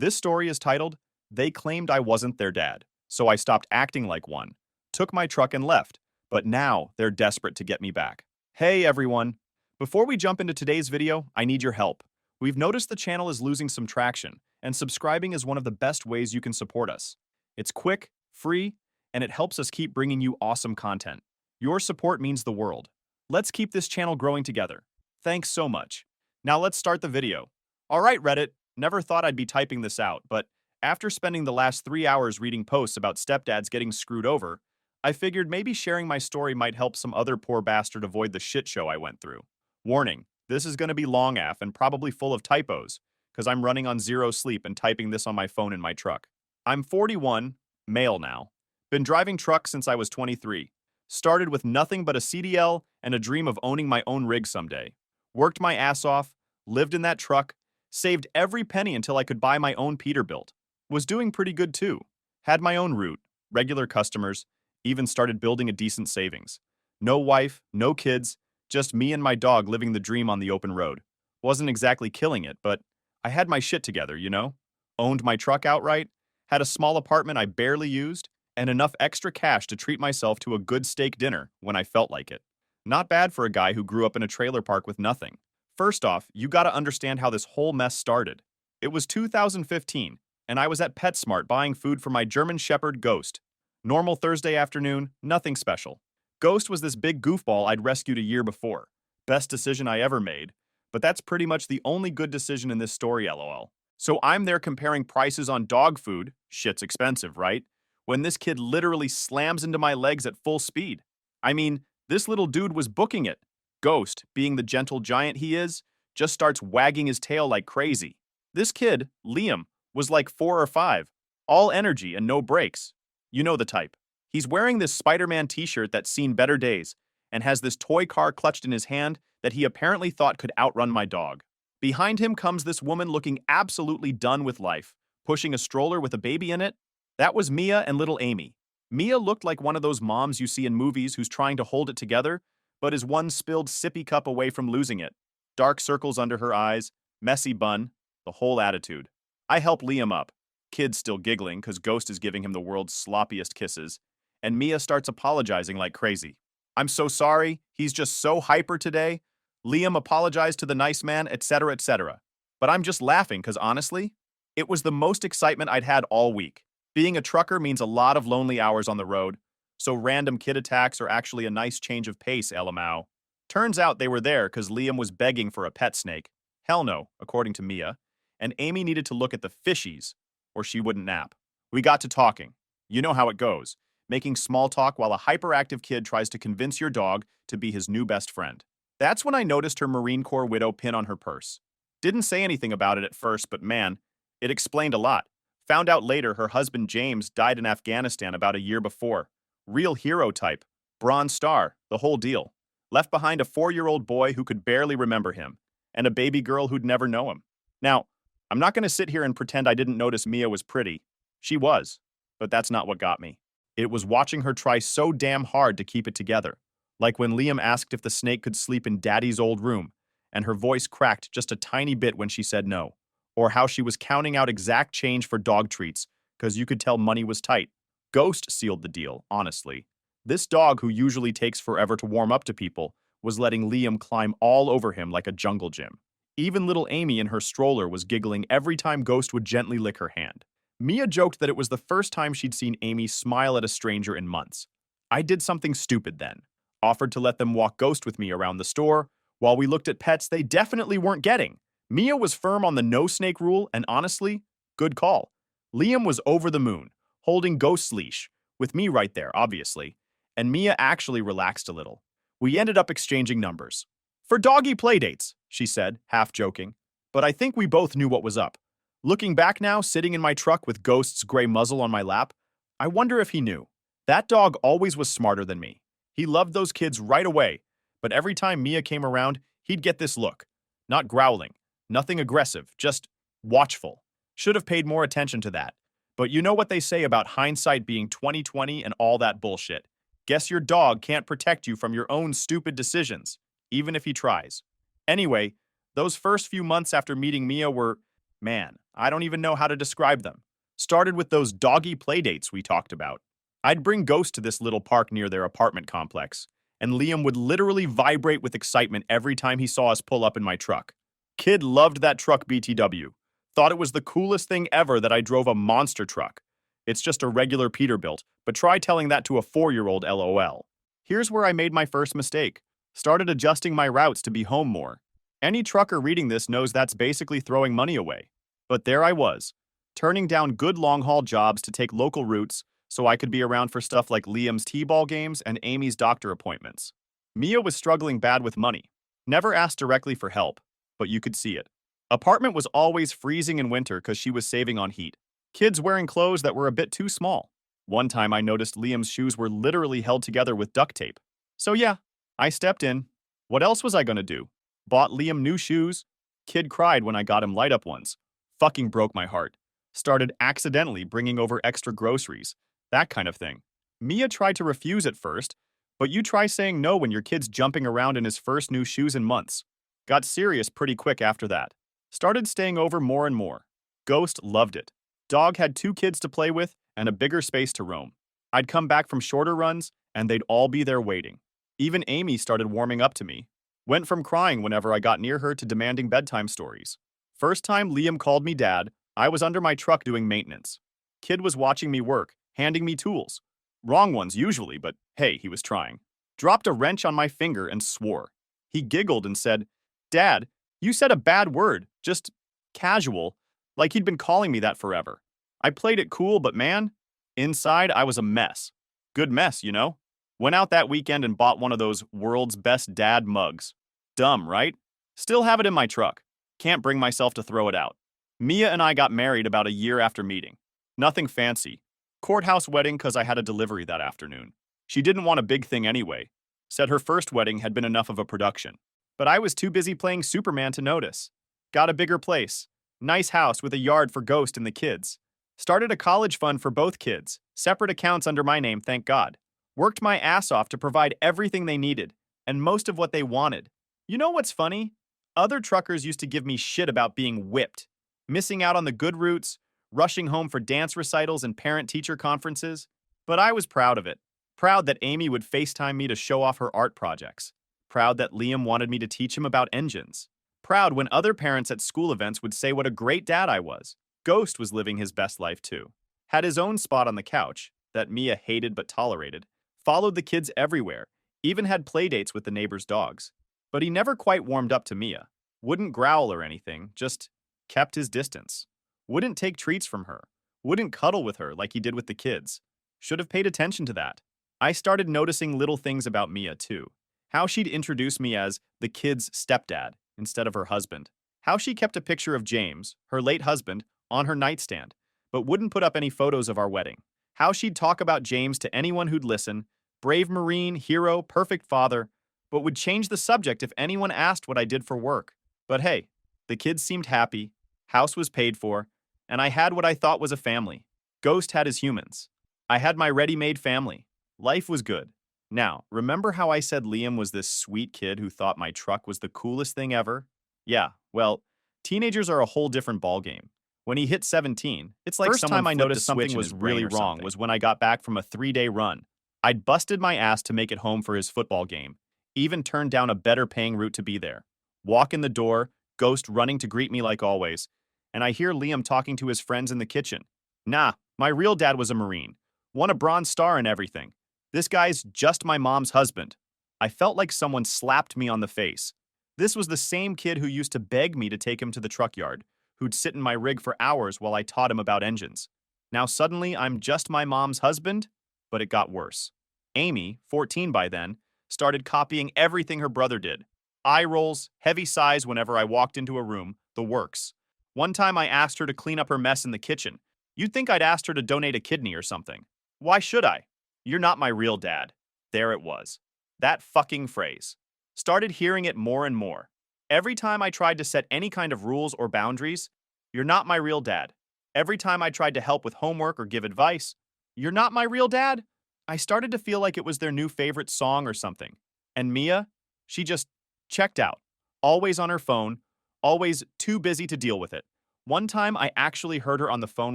This story is titled, They Claimed I Wasn't Their Dad, so I stopped acting like one, took my truck and left, but now they're desperate to get me back. Hey everyone! Before we jump into today's video, I need your help. We've noticed the channel is losing some traction, and subscribing is one of the best ways you can support us. It's quick, free, and it helps us keep bringing you awesome content. Your support means the world. Let's keep this channel growing together. Thanks so much. Now let's start the video. Alright Reddit, never thought I'd be typing this out, but after spending the last 3 hours reading posts about stepdads getting screwed over, I figured maybe sharing my story might help some other poor bastard avoid the shit show I went through. Warning, this is going to be long AF and probably full of typos, because I'm running on zero sleep and typing this on my phone in my truck. I'm 41, male now. Been driving trucks since I was 23. Started with nothing but a CDL and a dream of owning my own rig someday. Worked my ass off, lived in that truck, saved every penny until I could buy my own Peterbilt. Was doing pretty good too. Had my own route, regular customers, even started building a decent savings. No wife, no kids, just me and my dog living the dream on the open road. Wasn't exactly killing it, but I had my shit together, you know? Owned my truck outright, had a small apartment I barely used, and enough extra cash to treat myself to a good steak dinner when I felt like it. Not bad for a guy who grew up in a trailer park with nothing. First off, you gotta understand how this whole mess started. It was 2015, and I was at PetSmart buying food for my German Shepherd Ghost. Normal Thursday afternoon, nothing special. Ghost was this big goofball I'd rescued a year before. Best decision I ever made, but that's pretty much the only good decision in this story, lol. So I'm there comparing prices on dog food, shit's expensive, right? When this kid literally slams into my legs at full speed. I mean, this little dude was booking it. Ghost, being the gentle giant he is, just starts wagging his tail like crazy. This kid, Liam, was like 4 or 5, all energy and no brakes. You know the type. He's wearing this Spider-Man t-shirt that's seen better days, and has this toy car clutched in his hand that he apparently thought could outrun my dog. Behind him comes this woman looking absolutely done with life, pushing a stroller with a baby in it. That was Mia and little Amy. Mia looked like one of those moms you see in movies who's trying to hold it together, but is one spilled sippy cup away from losing it. Dark circles under her eyes, messy bun, the whole attitude. I help Liam up. Kid's still giggling because Ghost is giving him the world's sloppiest kisses, and Mia starts apologizing like crazy. I'm so sorry, he's just so hyper today. Liam apologized to the nice man, etc., etc. But I'm just laughing because honestly, it was the most excitement I'd had all week. Being a trucker means a lot of lonely hours on the road, so random kid attacks are actually a nice change of pace, LMAO. Turns out they were there because Liam was begging for a pet snake. Hell no, according to Mia. And Amy needed to look at the fishies, or she wouldn't nap. We got to talking. You know how it goes. Making small talk while a hyperactive kid tries to convince your dog to be his new best friend. That's when I noticed her Marine Corps widow pin on her purse. Didn't say anything about it at first, but man, it explained a lot. Found out later her husband James died in Afghanistan about a year before. Real hero type. Bronze Star, the whole deal. Left behind a 4-year-old boy who could barely remember him, and a baby girl who'd never know him. Now, I'm not going to sit here and pretend I didn't notice Mia was pretty. She was, but that's not what got me. It was watching her try so damn hard to keep it together. Like when Liam asked if the snake could sleep in Daddy's old room, and her voice cracked just a tiny bit when she said no. Or how she was counting out exact change for dog treats, because you could tell money was tight. Ghost sealed the deal, honestly. This dog, who usually takes forever to warm up to people, was letting Liam climb all over him like a jungle gym. Even little Amy in her stroller was giggling every time Ghost would gently lick her hand. Mia joked that it was the first time she'd seen Amy smile at a stranger in months. I did something stupid then. Offered to let them walk Ghost with me around the store, while we looked at pets they definitely weren't getting. Mia was firm on the no snake rule, and honestly, good call. Liam was over the moon, holding Ghost's leash, with me right there, obviously, and Mia actually relaxed a little. We ended up exchanging numbers. For doggy playdates, she said, half joking, but I think we both knew what was up. Looking back now, sitting in my truck with Ghost's gray muzzle on my lap, I wonder if he knew. That dog always was smarter than me. He loved those kids right away, but every time Mia came around, he'd get this look. Not growling, nothing aggressive, just watchful. Should have paid more attention to that. But you know what they say about hindsight being 20/20 and all that bullshit. Guess your dog can't protect you from your own stupid decisions, even if he tries. Anyway, those first few months after meeting Mia were, Man, I don't even know how to describe them. Started with those doggy playdates we talked about. I'd bring Ghost to this little park near their apartment complex, and Liam would literally vibrate with excitement every time he saw us pull up in my truck. Kid loved that truck BTW. Thought it was the coolest thing ever that I drove a monster truck. It's just a regular Peterbilt, but try telling that to a 4-year-old LOL. Here's where I made my first mistake. Started adjusting my routes to be home more. Any trucker reading this knows that's basically throwing money away. But there I was, turning down good long-haul jobs to take local routes so I could be around for stuff like Liam's t-ball games and Amy's doctor appointments. Mia was struggling bad with money. Never asked directly for help, but you could see it. Apartment was always freezing in winter because she was saving on heat. Kids wearing clothes that were a bit too small. One time I noticed Liam's shoes were literally held together with duct tape. So yeah, I stepped in. What else was I gonna do? Bought Liam new shoes. Kid cried when I got him light-up ones. Fucking broke my heart. Started accidentally bringing over extra groceries. That kind of thing. Mia tried to refuse at first, but you try saying no when your kid's jumping around in his first new shoes in months. Got serious pretty quick after that. Started staying over more and more. Ghost loved it. Dog had 2 kids to play with and a bigger space to roam. I'd come back from shorter runs, and they'd all be there waiting. Even Amy started warming up to me. Went from crying whenever I got near her to demanding bedtime stories. First time Liam called me dad, I was under my truck doing maintenance. Kid was watching me work, handing me tools. Wrong ones usually, but hey, he was trying. Dropped a wrench on my finger and swore. He giggled and said, "Dad, you said a bad word, just casual, like he'd been calling me that forever." I played it cool, but man, inside I was a mess. Good mess, you know? Went out that weekend and bought one of those world's best dad mugs. Dumb, right? Still have it in my truck. Can't bring myself to throw it out. Mia and I got married about a year after meeting. Nothing fancy. Courthouse wedding because I had a delivery that afternoon. She didn't want a big thing anyway. Said her first wedding had been enough of a production. But I was too busy playing Superman to notice. Got a bigger place. Nice house with a yard for Ghost and the kids. Started a college fund for both kids. Separate accounts under my name, thank God. Worked my ass off to provide everything they needed, and most of what they wanted. You know what's funny? Other truckers used to give me shit about being whipped, missing out on the good routes, rushing home for dance recitals and parent-teacher conferences. But I was proud of it. Proud that Amy would FaceTime me to show off her art projects. Proud that Liam wanted me to teach him about engines. Proud when other parents at school events would say what a great dad I was. Ghost was living his best life too. Had his own spot on the couch, that Mia hated but tolerated. Followed the kids everywhere, even had playdates with the neighbors' dogs. But he never quite warmed up to Mia. Wouldn't growl or anything, just kept his distance. Wouldn't take treats from her. Wouldn't cuddle with her like he did with the kids. Should have paid attention to that. I started noticing little things about Mia too. How she'd introduce me as the kid's stepdad instead of her husband. How she kept a picture of James, her late husband, on her nightstand, but wouldn't put up any photos of our wedding. How she'd talk about James to anyone who'd listen, brave Marine, hero, perfect father, but would change the subject if anyone asked what I did for work. But hey, the kids seemed happy, house was paid for, and I had what I thought was a family. Ghost had his humans. I had my ready-made family. Life was good. Now, remember how I said Liam was this sweet kid who thought my truck was the coolest thing ever? Yeah, well, teenagers are a whole different ballgame. When he hit 17, it's like first time I noticed something was really wrong was when I got back from a 3-day run. I'd busted my ass to make it home for his football game, even turned down a better paying route to be there. Walk in the door, Ghost running to greet me like always, and I hear Liam talking to his friends in the kitchen. Nah, my real dad was a Marine. Won a Bronze Star and everything. This guy's just my mom's husband. I felt like someone slapped me on the face. This was the same kid who used to beg me to take him to the truck yard, who'd sit in my rig for hours while I taught him about engines. Now suddenly I'm just my mom's husband? But it got worse. Amy, 14 by then, started copying everything her brother did. Eye rolls, heavy sighs whenever I walked into a room, the works. One time I asked her to clean up her mess in the kitchen. You'd think I'd asked her to donate a kidney or something. Why should I? You're not my real dad. There it was. That fucking phrase. Started hearing it more and more. Every time I tried to set any kind of rules or boundaries, "You're not my real dad." Every time I tried to help with homework or give advice, "You're not my real dad." I started to feel like it was their new favorite song or something. And Mia, she just checked out. Always on her phone, always too busy to deal with it. One time, I actually heard her on the phone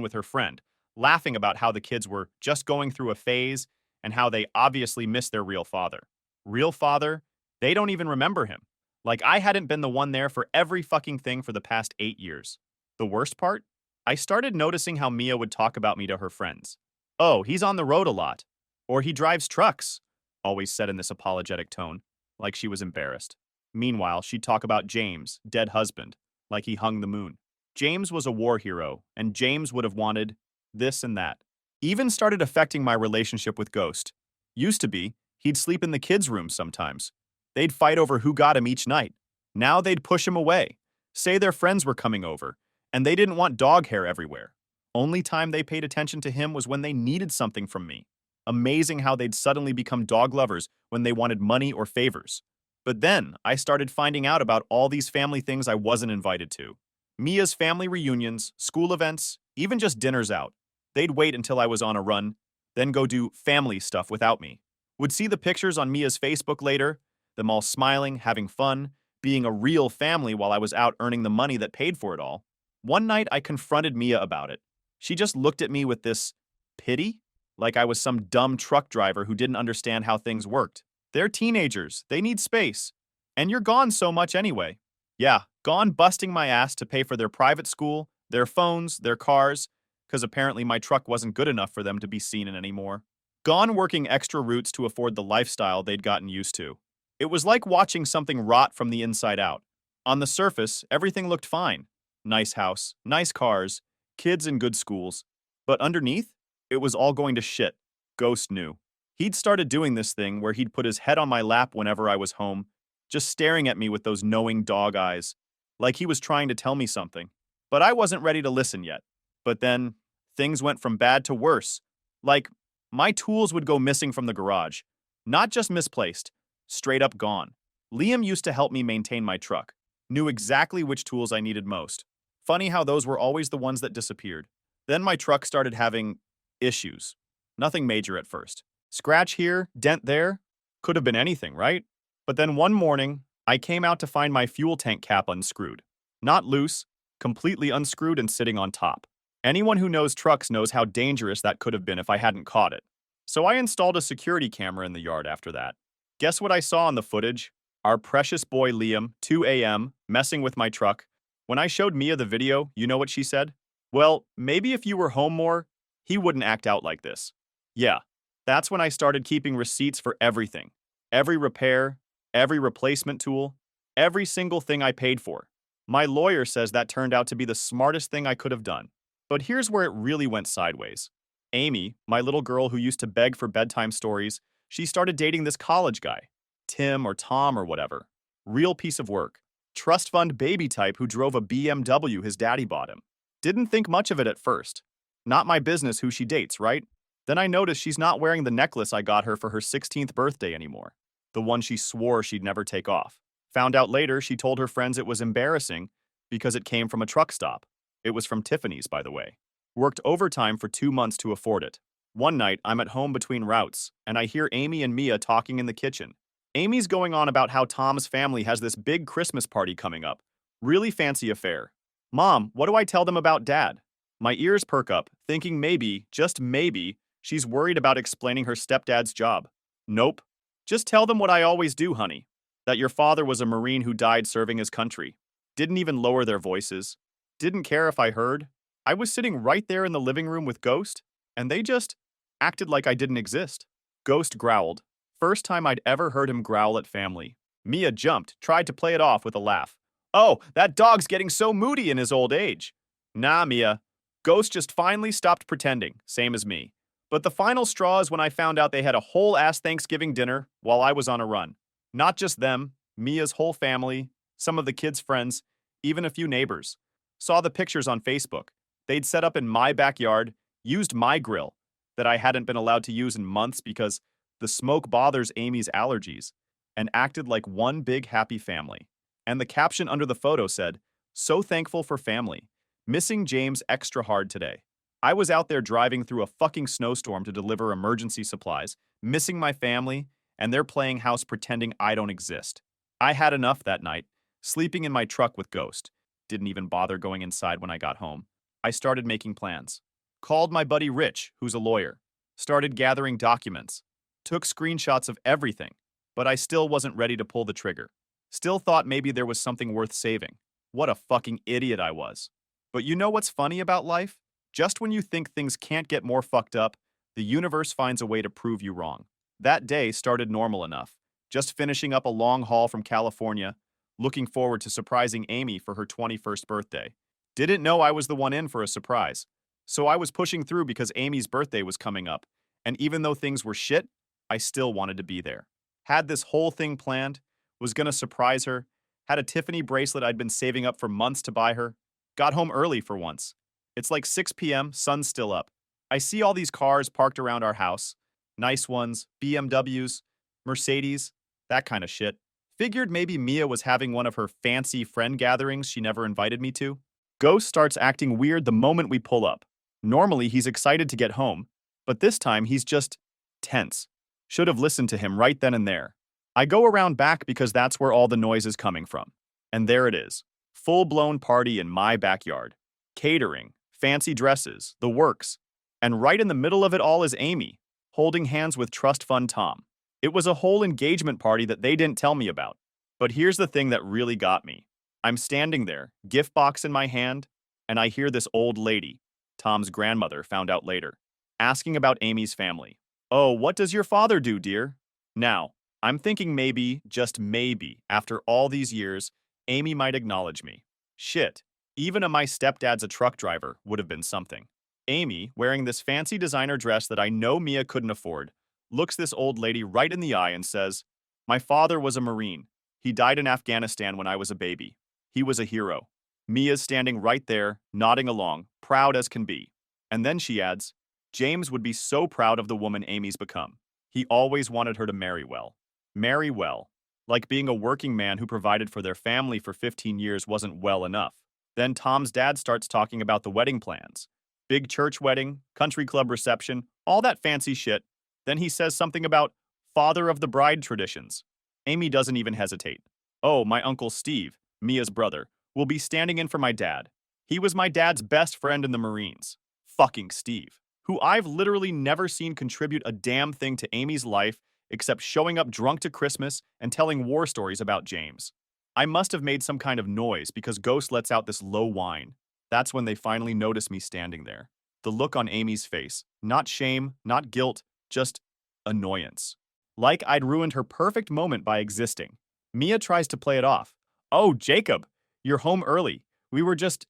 with her friend, laughing about how the kids were just going through a phase and how they obviously miss their real father. Real father? They don't even remember him. Like I hadn't been the one there for every fucking thing for the past 8 years. The worst part? I started noticing how Mia would talk about me to her friends. Oh, he's on the road a lot. Or he drives trucks, always said in this apologetic tone, like she was embarrassed. Meanwhile, she'd talk about James, dead husband, like he hung the moon. James was a war hero, and James would have wanted this and that. Even started affecting my relationship with Ghost. Used to be, he'd sleep in the kids' room sometimes. They'd fight over who got him each night. Now they'd push him away, say their friends were coming over, and they didn't want dog hair everywhere. Only time they paid attention to him was when they needed something from me. Amazing how they'd suddenly become dog lovers when they wanted money or favors. But then, I started finding out about all these family things I wasn't invited to. Mia's family reunions, school events, even just dinners out. They'd wait until I was on a run, then go do family stuff without me. Would see the pictures on Mia's Facebook later, them all smiling, having fun, being a real family while I was out earning the money that paid for it all. One night, I confronted Mia about it. She just looked at me with this pity, like I was some dumb truck driver who didn't understand how things worked. They're teenagers, they need space. And you're gone so much anyway. Yeah, gone busting my ass to pay for their private school, their phones, their cars, because apparently my truck wasn't good enough for them to be seen in anymore. Gone working extra routes to afford the lifestyle they'd gotten used to. It was like watching something rot from the inside out. On the surface, everything looked fine. Nice house, nice cars, kids in good schools. But underneath, it was all going to shit. Ghost knew. He'd started doing this thing where he'd put his head on my lap whenever I was home, just staring at me with those knowing dog eyes, like he was trying to tell me something. But I wasn't ready to listen yet. But then, things went from bad to worse. Like, my tools would go missing from the garage. Not just misplaced, straight up gone. Liam used to help me maintain my truck, knew exactly which tools I needed most. Funny how those were always the ones that disappeared. Then my truck started having issues. Nothing major at first. Scratch here, dent there. Could have been anything, right? But then one morning, I came out to find my fuel tank cap unscrewed. Not loose, completely unscrewed and sitting on top. Anyone who knows trucks knows how dangerous that could have been if I hadn't caught it. So I installed a security camera in the yard after that. Guess what I saw on the footage? Our precious boy Liam, 2 a.m., messing with my truck. When I showed Mia the video, you know what she said? Well, maybe if you were home more, he wouldn't act out like this. Yeah, that's when I started keeping receipts for everything. Every repair, every replacement tool, every single thing I paid for. My lawyer says that turned out to be the smartest thing I could have done. But here's where it really went sideways. Amy, my little girl who used to beg for bedtime stories, she started dating this college guy. Tim or Tom or whatever. Real piece of work. Trust fund baby type who drove a BMW his daddy bought him. Didn't think much of it at first. Not my business who she dates, right? Then I noticed she's not wearing the necklace I got her for her 16th birthday anymore. The one she swore she'd never take off. Found out later she told her friends it was embarrassing because it came from a truck stop. It was from Tiffany's, by the way. Worked overtime for 2 months to afford it. One night, I'm at home between routes, and I hear Amy and Mia talking in the kitchen. Amy's going on about how Tom's family has this big Christmas party coming up. Really fancy affair. Mom, what do I tell them about Dad? My ears perk up, thinking maybe, just maybe, she's worried about explaining her stepdad's job. Nope. Just tell them what I always do, honey. That your father was a Marine who died serving his country. Didn't even lower their voices. Didn't care if I heard. I was sitting right there in the living room with Ghost, and they just acted like I didn't exist. Ghost growled. First time I'd ever heard him growl at family. Mia jumped, tried to play it off with a laugh. Oh, that dog's getting so moody in his old age. Nah, Mia. Ghost just finally stopped pretending, same as me. But the final straw is when I found out they had a whole-ass Thanksgiving dinner while I was on a run. Not just them, Mia's whole family, some of the kids' friends, even a few neighbors. Saw the pictures on Facebook. They'd set up in my backyard, used my grill, that I hadn't been allowed to use in months because the smoke bothers Amy's allergies, and acted like one big happy family. And the caption under the photo said, "So thankful for family. Missing James extra hard today. I was out there driving through a fucking snowstorm to deliver emergency supplies, missing my family, and they're playing house pretending I don't exist. I had enough that night, sleeping in my truck with Ghost. Didn't even bother going inside when I got home. I started making plans. Called my buddy Rich, who's a lawyer. Started gathering documents. Took screenshots of everything. But I still wasn't ready to pull the trigger. Still thought maybe there was something worth saving. What a fucking idiot I was. But you know what's funny about life? Just when you think things can't get more fucked up, the universe finds a way to prove you wrong. That day started normal enough. Just finishing up a long haul from California, looking forward to surprising Amy for her 21st birthday. Didn't know I was the one in for a surprise. So I was pushing through because Amy's birthday was coming up, and even though things were shit, I still wanted to be there. Had this whole thing planned, was gonna surprise her, had a Tiffany bracelet I'd been saving up for months to buy her, got home early for once. It's like 6 p.m., sun's still up. I see all these cars parked around our house. Nice ones, BMWs, Mercedes, that kind of shit. Figured maybe Mia was having one of her fancy friend gatherings she never invited me to. Ghost starts acting weird the moment we pull up. Normally, he's excited to get home, but this time he's just tense. Should have listened to him right then and there. I go around back because that's where all the noise is coming from. And there it is. Full-blown party in my backyard. Catering, fancy dresses, the works. And right in the middle of it all is Amy, holding hands with Trust Fund Tom. It was a whole engagement party that they didn't tell me about. But here's the thing that really got me. I'm standing there, gift box in my hand, and I hear this old lady, Tom's grandmother found out later, asking about Amy's family. "Oh, what does your father do, dear?" Now, I'm thinking maybe, just maybe, after all these years, Amy might acknowledge me. Shit, even my stepdad's a truck driver would have been something. Amy, wearing this fancy designer dress that I know Mia couldn't afford, looks this old lady right in the eye and says, "My father was a Marine. He died in Afghanistan when I was a baby. He was a hero." Mia's standing right there, nodding along, proud as can be. And then she adds, "James would be so proud of the woman Amy's become. He always wanted her to marry well." Marry well. Like being a working man who provided for their family for 15 years wasn't well enough. Then Tom's dad starts talking about the wedding plans. Big church wedding, country club reception, all that fancy shit. Then he says something about father of the bride traditions. Amy doesn't even hesitate. "Oh, my Uncle Steve, Mia's brother, will be standing in for my dad. He was my dad's best friend in the Marines." Fucking Steve, who I've literally never seen contribute a damn thing to Amy's life except showing up drunk to Christmas and telling war stories about James. I must have made some kind of noise because Ghost lets out this low whine. That's when they finally notice me standing there. The look on Amy's face, not shame, not guilt, just annoyance. Like I'd ruined her perfect moment by existing. Mia tries to play it off. "Oh, Jacob, you're home early. We were just..."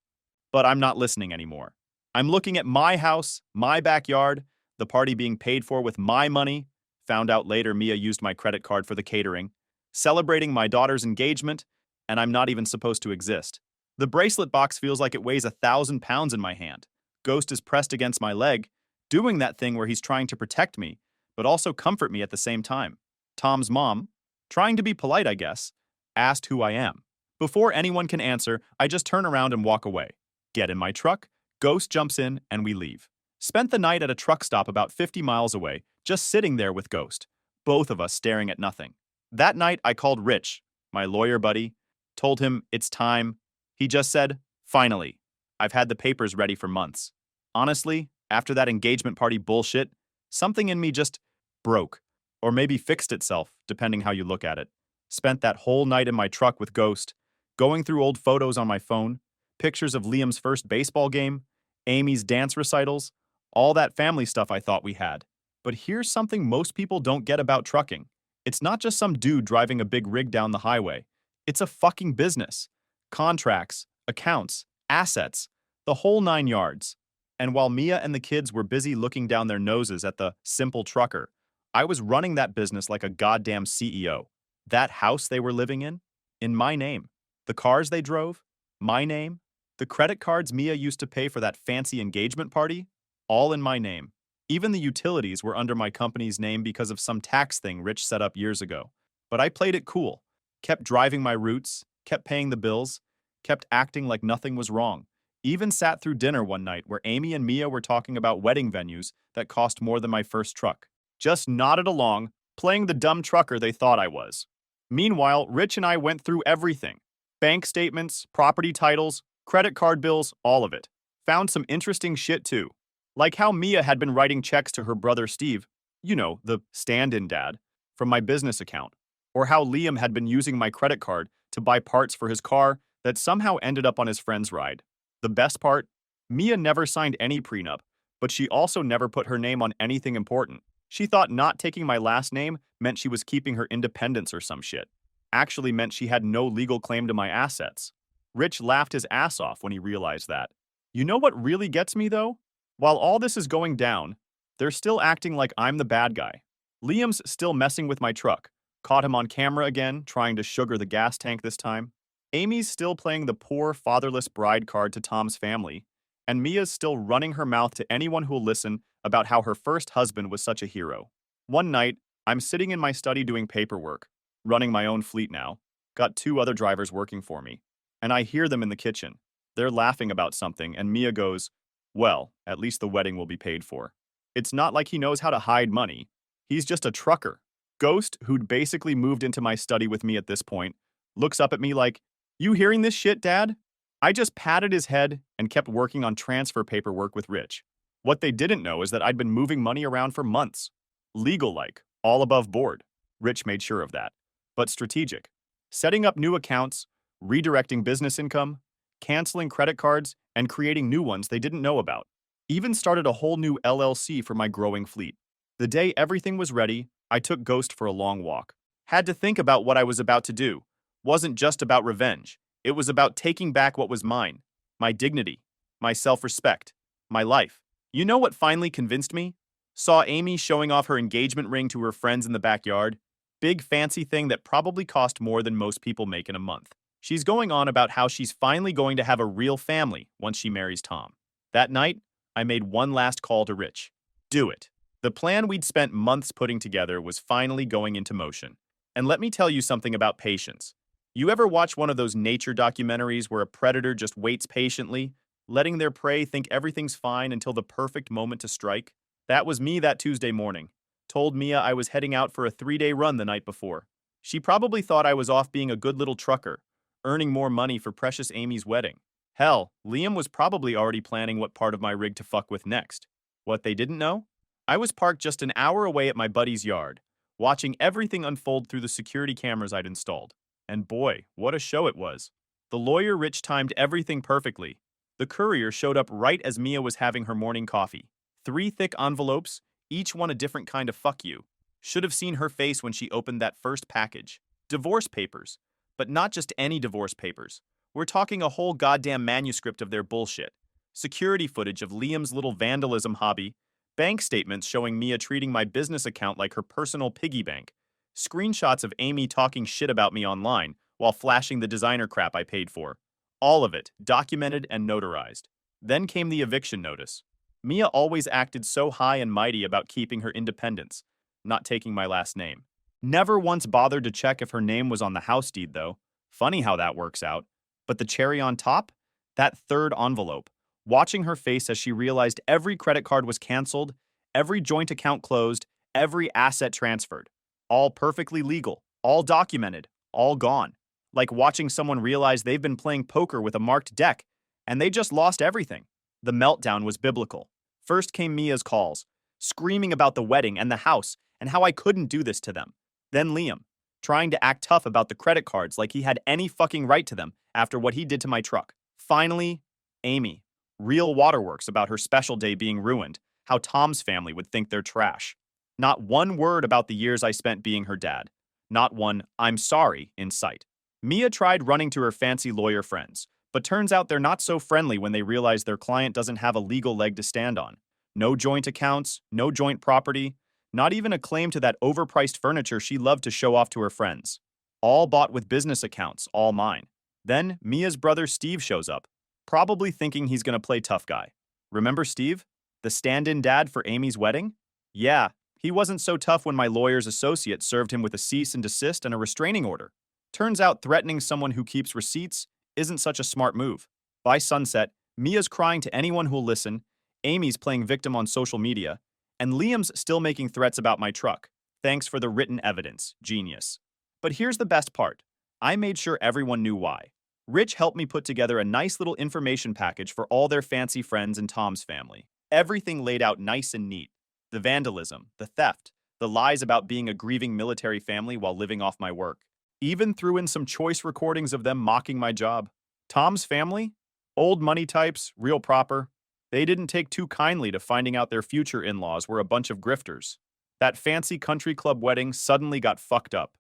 But I'm not listening anymore. I'm looking at my house, my backyard, the party being paid for with my money. Found out later Mia used my credit card for the catering. Celebrating my daughter's engagement, and I'm not even supposed to exist. The bracelet box feels like it weighs 1,000 pounds in my hand. Ghost is pressed against my leg, doing that thing where he's trying to protect me, but also comfort me at the same time. Tom's mom, trying to be polite I guess, asked who I am. Before anyone can answer, I just turn around and walk away. Get in my truck, Ghost jumps in, and we leave. Spent the night at a truck stop about 50 miles away, just sitting there with Ghost, both of us staring at nothing. That night, I called Rich, my lawyer buddy, told him it's time. He just said, "Finally. I've had the papers ready for months." Honestly, after that engagement party bullshit, something in me just broke, or maybe fixed itself, depending how you look at it. Spent that whole night in my truck with Ghost, going through old photos on my phone, pictures of Liam's first baseball game, Amy's dance recitals, all that family stuff I thought we had. But here's something most people don't get about trucking. It's not just some dude driving a big rig down the highway. It's a fucking business. Contracts, accounts, assets, the whole 9 yards. And while Mia and the kids were busy looking down their noses at the simple trucker, I was running that business like a goddamn CEO. That house they were living in my name. The cars they drove, my name. The credit cards Mia used to pay for that fancy engagement party, all in my name. Even the utilities were under my company's name because of some tax thing Rich set up years ago. But I played it cool, kept driving my routes, kept paying the bills, kept acting like nothing was wrong. Even sat through dinner one night where Amy and Mia were talking about wedding venues that cost more than my first truck. Just nodded along, playing the dumb trucker they thought I was. Meanwhile, Rich and I went through everything. Bank statements, property titles, credit card bills, all of it. Found some interesting shit too. Like how Mia had been writing checks to her brother Steve, the stand-in dad, from my business account. Or how Liam had been using my credit card to buy parts for his car that somehow ended up on his friend's ride. The best part? Mia never signed any prenup, but she also never put her name on anything important. She thought not taking my last name meant she was keeping her independence or some shit. Actually meant she had no legal claim to my assets. Rich laughed his ass off when he realized that. You know what really gets me, though? While all this is going down, they're still acting like I'm the bad guy. Liam's still messing with my truck. Caught him on camera again, trying to sugar the gas tank this time. Amy's still playing the poor, fatherless bride card to Tom's family. And Mia's still running her mouth to anyone who'll listen about how her first husband was such a hero. One night, I'm sitting in my study doing paperwork, running my own fleet now. Got 2 other drivers working for me. And I hear them in the kitchen. They're laughing about something, and Mia goes, "Well, at least the wedding will be paid for." It's not like he knows how to hide money. He's just a trucker. Ghost, who'd basically moved into my study with me at this point, looks up at me like, "You hearing this shit, Dad?" I just patted his head and kept working on transfer paperwork with Rich. What they didn't know is that I'd been moving money around for months. Legal-like, all above board. Rich made sure of that. But strategic. Setting up new accounts, redirecting business income, canceling credit cards, and creating new ones they didn't know about. Even started a whole new LLC for my growing fleet. The day everything was ready, I took Ghost for a long walk. Had to think about what I was about to do. Wasn't just about revenge. It was about taking back what was mine. My dignity. My self-respect. My life. You know what finally convinced me? Saw Amy showing off her engagement ring to her friends in the backyard. Big fancy thing that probably cost more than most people make in a month. She's going on about how she's finally going to have a real family once she marries Tom. That night, I made one last call to Rich. Do it. The plan we'd spent months putting together was finally going into motion. And let me tell you something about patience. You ever watch one of those nature documentaries where a predator just waits patiently, letting their prey think everything's fine until the perfect moment to strike? That was me that Tuesday morning. Told Mia I was heading out for a 3-day run the night before. She probably thought I was off being a good little trucker, earning more money for precious Amy's wedding. Hell, Liam was probably already planning what part of my rig to fuck with next. What they didn't know? I was parked just an hour away at my buddy's yard, watching everything unfold through the security cameras I'd installed. And boy, what a show it was. The lawyer Rich timed everything perfectly. The courier showed up right as Mia was having her morning coffee. 3 thick envelopes, each one a different kind of fuck you. Should have seen her face when she opened that first package. Divorce papers. But not just any divorce papers. We're talking a whole goddamn manuscript of their bullshit. Security footage of Liam's little vandalism hobby. Bank statements showing Mia treating my business account like her personal piggy bank. Screenshots of Amy talking shit about me online while flashing the designer crap I paid for. All of it, documented and notarized. Then came the eviction notice. Mia always acted so high and mighty about keeping her independence, not taking my last name. Never once bothered to check if her name was on the house deed, though. Funny how that works out. But the cherry on top? That 3rd envelope. Watching her face as she realized every credit card was canceled, every joint account closed, every asset transferred. All perfectly legal, all documented, all gone. Like watching someone realize they've been playing poker with a marked deck, and they just lost everything. The meltdown was biblical. First came Mia's calls, screaming about the wedding and the house, and how I couldn't do this to them. Then Liam, trying to act tough about the credit cards like he had any fucking right to them after what he did to my truck. Finally, Amy, real waterworks about her special day being ruined, how Tom's family would think they're trash. Not one word about the years I spent being her dad. Not one "I'm sorry" in sight. Mia tried running to her fancy lawyer friends, but turns out they're not so friendly when they realize their client doesn't have a legal leg to stand on. No joint accounts, no joint property, not even a claim to that overpriced furniture she loved to show off to her friends. All bought with business accounts, all mine. Then Mia's brother Steve shows up, probably thinking he's gonna play tough guy. Remember Steve? The stand-in dad for Amy's wedding? Yeah, he wasn't so tough when my lawyer's associate served him with a cease and desist and a restraining order. Turns out threatening someone who keeps receipts isn't such a smart move. By sunset, Mia's crying to anyone who'll listen, Amy's playing victim on social media, and Liam's still making threats about my truck. Thanks for the written evidence, genius. But here's the best part. I made sure everyone knew why. Rich helped me put together a nice little information package for all their fancy friends and Tom's family. Everything laid out nice and neat. The vandalism, the theft, the lies about being a grieving military family while living off my work. Even threw in some choice recordings of them mocking my job. Tom's family? Old money types, real proper. They didn't take too kindly to finding out their future in-laws were a bunch of grifters. That fancy country club wedding suddenly got fucked up.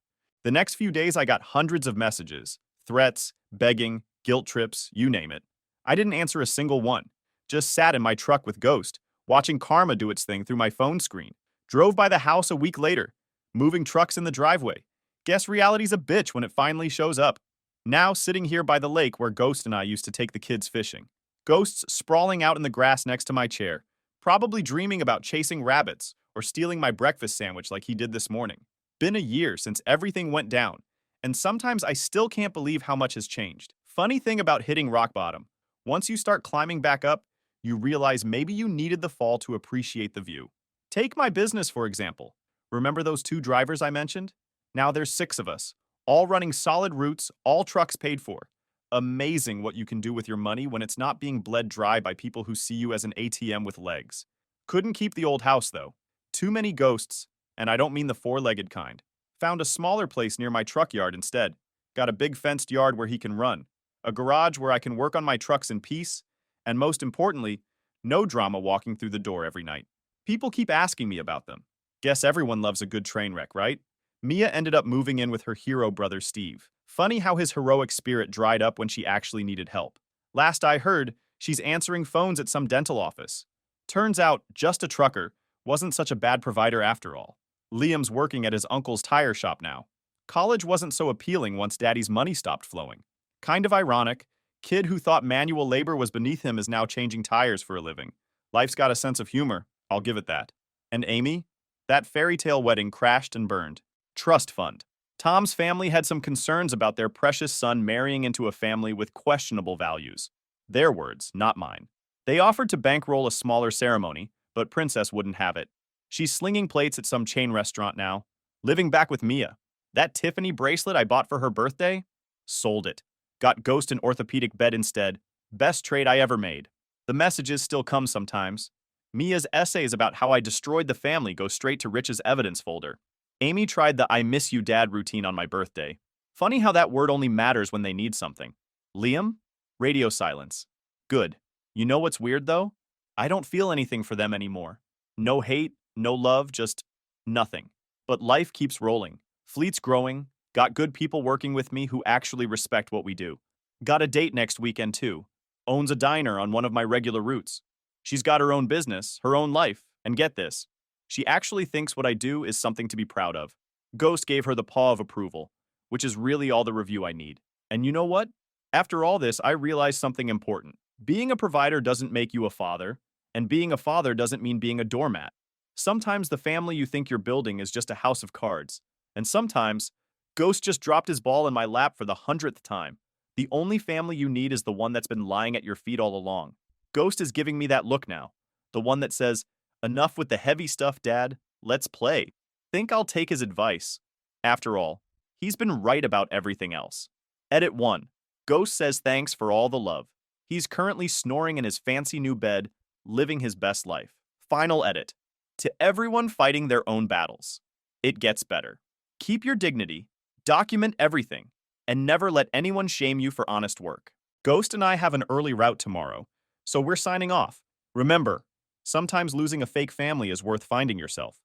The next few days I got hundreds of messages, threats, begging, guilt trips, you name it. I didn't answer a single one. Just sat in my truck with Ghost, watching karma do its thing through my phone screen. Drove by the house a week later, moving trucks in the driveway. Guess reality's a bitch when it finally shows up. Now sitting here by the lake where Ghost and I used to take the kids fishing. Ghost's sprawling out in the grass next to my chair, probably dreaming about chasing rabbits or stealing my breakfast sandwich like he did this morning. Been a year since everything went down, and sometimes I still can't believe how much has changed. Funny thing about hitting rock bottom, once you start climbing back up, you realize maybe you needed the fall to appreciate the view. Take my business, for example. Remember those 2 drivers I mentioned? Now there's 6 of us, all running solid routes, all trucks paid for. Amazing what you can do with your money when it's not being bled dry by people who see you as an ATM with legs. Couldn't keep the old house, though. Too many ghosts, and I don't mean the 4-legged kind. Found a smaller place near my truck yard instead. Got a big fenced yard where he can run, a garage where I can work on my trucks in peace, and most importantly, no drama walking through the door every night. People keep asking me about them. Guess everyone loves a good train wreck, right? Mia ended up moving in with her hero brother Steve. Funny how his heroic spirit dried up when she actually needed help. Last I heard, she's answering phones at some dental office. Turns out, just a trucker wasn't such a bad provider after all. Liam's working at his uncle's tire shop now. College wasn't so appealing once daddy's money stopped flowing. Kind of ironic, kid who thought manual labor was beneath him is now changing tires for a living. Life's got a sense of humor, I'll give it that. And Amy? That fairy tale wedding crashed and burned. Trust fund. Tom's family had some concerns about their precious son marrying into a family with questionable values. Their words, not mine. They offered to bankroll a smaller ceremony, but Princess wouldn't have it. She's slinging plates at some chain restaurant now, living back with Mia. That Tiffany bracelet I bought for her birthday? Sold it. Got Ghost an orthopedic bed instead. Best trade I ever made. The messages still come sometimes. Mia's essays about how I destroyed the family go straight to Rich's evidence folder. Amy tried the I miss you dad routine on my birthday. Funny how that word only matters when they need something. Liam? Radio silence. Good. You know what's weird though? I don't feel anything for them anymore. No hate, no love, just nothing. But life keeps rolling. Fleet's growing. Got good people working with me who actually respect what we do. Got a date next weekend too. Owns a diner on one of my regular routes. She's got her own business, her own life, and get this. She actually thinks what I do is something to be proud of. Ghost gave her the paw of approval, which is really all the review I need. And you know what? After all this, I realized something important. Being a provider doesn't make you a father, and being a father doesn't mean being a doormat. Sometimes the family you think you're building is just a house of cards, and sometimes Ghost just dropped his ball in my lap for the 100th time. The only family you need is the one that's been lying at your feet all along. Ghost is giving me that look now, the one that says, "Enough with the heavy stuff, Dad. Let's play." Think I'll take his advice. After all, he's been right about everything else. Edit 1. Ghost says thanks for all the love. He's currently snoring in his fancy new bed, living his best life. Final edit. To everyone fighting their own battles, it gets better. Keep your dignity, document everything, and never let anyone shame you for honest work. Ghost and I have an early route tomorrow, so we're signing off. Remember, sometimes losing a fake family is worth finding yourself.